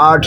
8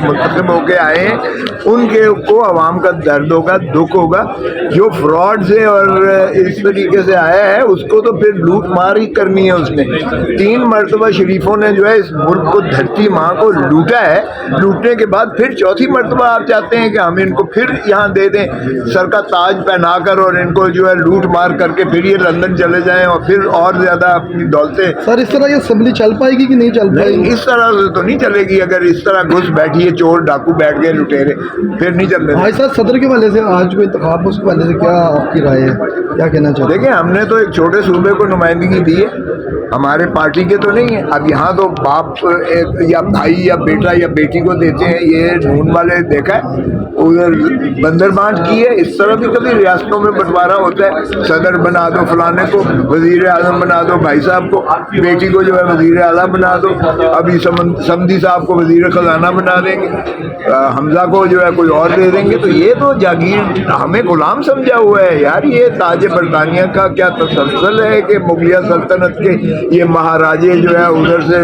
منتخب ہو کے آئے ہیں، ان کے کو عوام کا درد ہوگا، دکھ ہوگا. جو فراڈ سے اور اس طریقے سے آیا ہے اس کو تو پھر لوٹ مار ہی کرنی ہے. اس نے 3 مرتبہ شریفوں نے جو ہے اس ملک کو، دھرتی ماں کو لوٹا ہے. لوٹنے کے بعد پھر چوتھی مرتبہ آپ چاہتے ہیں کہ ہم ان کو پھر یہاں دے دیں سر کا تاج پہنا کر، اور ان کو جو ہے لوٹ مار کر کے پھر یہ لندن چلے جائیں اور پھر اور زیادہ اپنی دولتیں. سر اس طرح یہ اسمبلی چل پائے گی کہ نہیں چل پائے گی؟ اس طرح سے تو نہیں چلے گی. اگر اس طرح گھس بیٹھیے چور ڈاکو بیٹھ گئے لٹیرے، پھر نہیں چلنے. بھائی صاحب صدر کے حوالے سے آج کو انتخاب، اس کے حوالے سے کیا آپ کی رائے ہے، کیا کہنا چاہتے ہیں؟ دیکھیں ہم نے تو ایک چھوٹے صوبے کو نمائندگی دی ہے، ہمارے پارٹی کے تو نہیں ہے. اب یہاں تو باپ یا بھائی یا بیٹا یا بیٹی کو دیتے ہیں. یہ نون والے دیکھا ہے ادھر بندر بانٹ کی ہے. اس طرح بھی کبھی ریاستوں میں بنٹوارا ہوتا ہے. صدر بنا دو فلانے کو، وزیر اعظم بنا دو بھائی صاحب کو، بیٹی کو جو ہے وزیر اعلیٰ بنا دو، ابھی سمدھی صاحب کو وزیر خزانہ بنا دیں گے، حمزہ کو جو ہے کوئی اور دے دیں گے. تو یہ تو جاگیر ہمیں غلام سمجھا ہوا ہے یار. یہ تاج برطانیہ کا کیا تسلسل ہے کہ مغلیہ سلطنت کے یہ مہاراجے جو ہے ادھر سے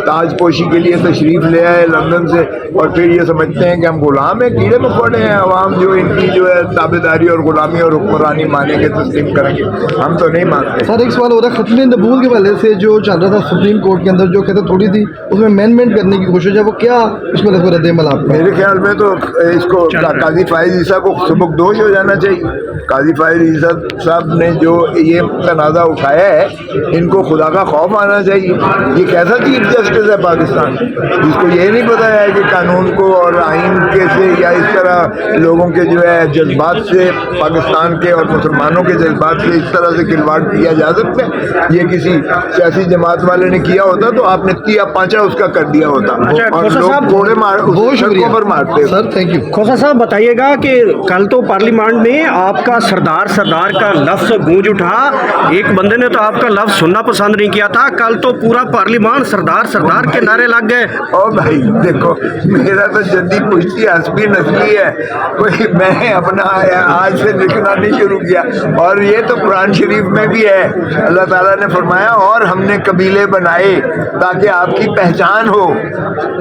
تاج پوشی کے لیے تشریف لے آئے لندن سے، اور پھر یہ سمجھتے ہیں کہ ہم غلام ہیں. کیڑے مکوڑے ہیں عوام جو ان کی جو ہے تابعداری اور غلامی اور حکمرانی مانیں گے، تسلیم کریں گے. ہم تو نہیں مانتے. سر ایک سوال ہو رہا ہے ختم نبوت کے حوالے سے جو چل رہا تھا سپریم کورٹ کے اندر، جو کہتے تھوڑی سی اس میں امینڈمنٹ کرنے کی کوشش ہے، وہ کیا اس میں رد عمل آپ کا؟ میرے خیال میں تو اس کو قاضی فائز عیسیٰ کو سبکدوش ہو جانا چاہیے. قاضی فائز عیسیٰ صاحب نے جو یہ تنازع اٹھایا ہے، ان کو خدا کا خوف آنا چاہیے. یہ کیسا چیف جسٹس ہے پاکستان جس کو یہ نہیں پتا ہے کہ قانون کو اور آئین کے سے یا اس طرح لوگوں کے جو ہے جذبات سے، پاکستان کے اور مسلمانوں کے جذبات سے اس طرح سے کھلواڑ کیا جا سکتا ہے. یہ کسی سیاسی جماعت والے نے کیا ہوتا تو آپ نے تیا پانچا اس کا کر دیا ہوتا، اور لوگ گھوڑے سڑکوں پر مارتے. Sir thank you. کھوسا صاحب بتائیے گا کہ کل تو پارلیمنٹ میں آپ کا سردار کا لفظ گونج اٹھا. ایک بندے نے تو آپ کا لفظ سننا پسند نہیں کیا تھا. کل تو پورا پارلیمان سردار کے نعرے لگ گئے. او بھائی دیکھو، میرا تو جدی پشتی حسبی نسلی ہے. کوئی میں اپنا آج سے لکھنا نہیں شروع کیا. اور یہ تو قرآن شریف میں بھی ہے. اللہ تعالیٰ نے فرمایا اور ہم نے قبیلے بنائے تاکہ آپ کی پہچان ہو.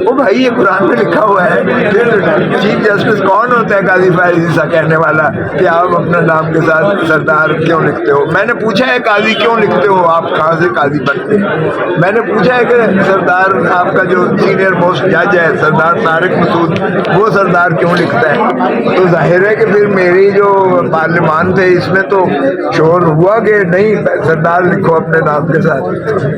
او بھائی یہ قرآن میں لکھا ہوا ہے. پھر چیف جسٹس کون ہوتا ہے؟ قاضی فائز عیسیٰ کہنے والا کہ آپ اپنا نام کے ساتھ سردار کیوں لکھتے ہو؟ میں نے پوچھا ہے قاضی کیوں لکھتے ہو؟ آپ کہاں سے قاضی بنتے ہیں؟ میں نے پوچھا ہے کہ سردار آپ کا جو سینئر موسٹ جج ہے سردار طارق مسعود، وہ سردار کیوں لکھتا ہے؟ تو ظاہر ہے کہ پھر میری جو پارلیمان تھے اس میں تو شور ہوا کہ نہیں سردار لکھو اپنے نام کے ساتھ.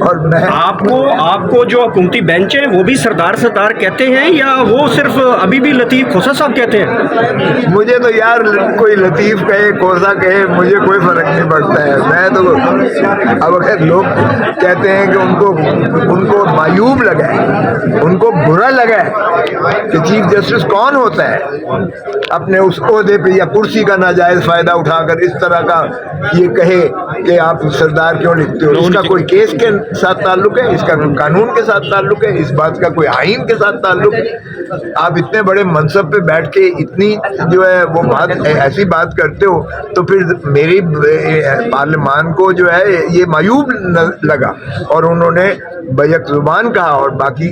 اور میں آپ کو جو حکومتی بینچ ہے وہ بھی سردار کہتے ہیں یا وہ صرف ابھی بھی لطیف کھوسا صاحب کہتے ہیں؟ مجھے تو یار کوئی لطیف کہے کوسا کہے مجھے کوئی فرق نہیں پڑتا ہے. میں تو اب اگر لوگ کہتے ہیں کہ ان کو معیوب لگا ہے، ان کو برا لگا ہے کہ چیف جسٹس کون ہوتا ہے اپنے اس عہدے پہ یا کرسی کا ناجائز فائدہ اٹھا کر اس طرح کا یہ کہے کہ آپ سردار کیوں لکھتے ہو. اس کا کوئی کیس کے ساتھ تعلق ہے؟ اس کا کوئی قانون کے ساتھ تعلق ہے؟ اس بات کا کوئی آئین کے ساتھ تعلق ہے؟ آپ اتنے بڑے منصب پہ بیٹھ کے اتنی جو ہے وہ بات ایسی بات کرتے ہو تو پھر میری پارلیمان کو جو ہے یہ معیوب لگا اور انہوں نے بیک زبان کہا. اور باقی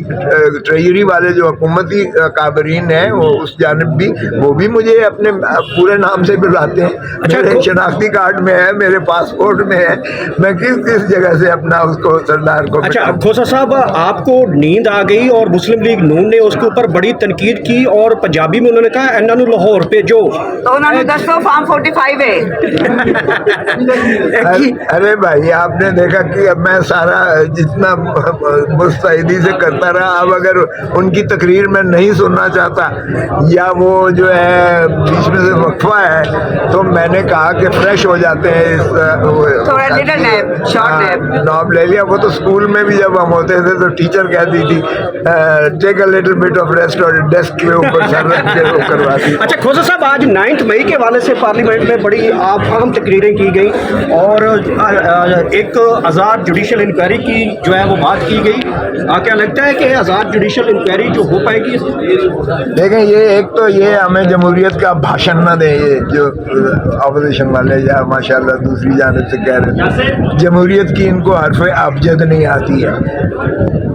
ٹریجری والے جو حکومتی کابرین ہیں وہ اس جانب بھی وہ بھی مجھے اپنے پورے نام سے بلاتے ہیں. میرے شناختی کارڈ میں ہے، میرے پاسپورٹ میں ہے. میں کس جگہ سے اپنا اس کو سردار کو. اچھا کھوسا صاحب، آپ کو نیند آ گئی اور مسلم لیگ نون نے اس کے اوپر بڑی تنقید کی اور پنجابی میں انہوں نے کہا انہوں نے لاہور پہ جو تو انہوں نے دسو فارم 45 ہے. ارے بھائی آپ نے دیکھا کہ اب میں سارا جتنا مستعدی سے کرتا رہا، اب اگر ان کی تقریر میں نہیں سننا چاہتا یا وہ جو ہے بیچ میں سے وقفہ ہے تو میں نے کہا کہ فریش ہو جاتے ہیں. تھوڑا لٹل نیپ، شارٹ نیپ ناپ لے لیا. وہ تو اسکول میں بھی جب ہم ہوتے تھے تو ٹیچر کہتی تھی take a little bit of rest اور ڈیسک کے اوپر سر رکھ کے وہ کرواتی. اچھا کھوسا صاحب، آج 9 مئی کے حوالے سے پارلیمنٹ میں بڑی اہم تقریریں کی گئیں اور ایک آزاد جوڈیشل انکوائری کی جو ہے وہ بات کی گئی. کیا لگتا ہے کہ آزاد جوڈیشل انکوائری جو ہو پائے گی؟ دیکھیں یہ ایک تو یہ ہمیں جمہوریت کا بھاشن نہ دیں یہ جو اپوزیشن والے یا ماشاءاللہ دوسری جانب سے کہہ رہے ہیں. جمہوریت کی ان کو حرف ابجد نہیں آتی ہے.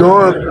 2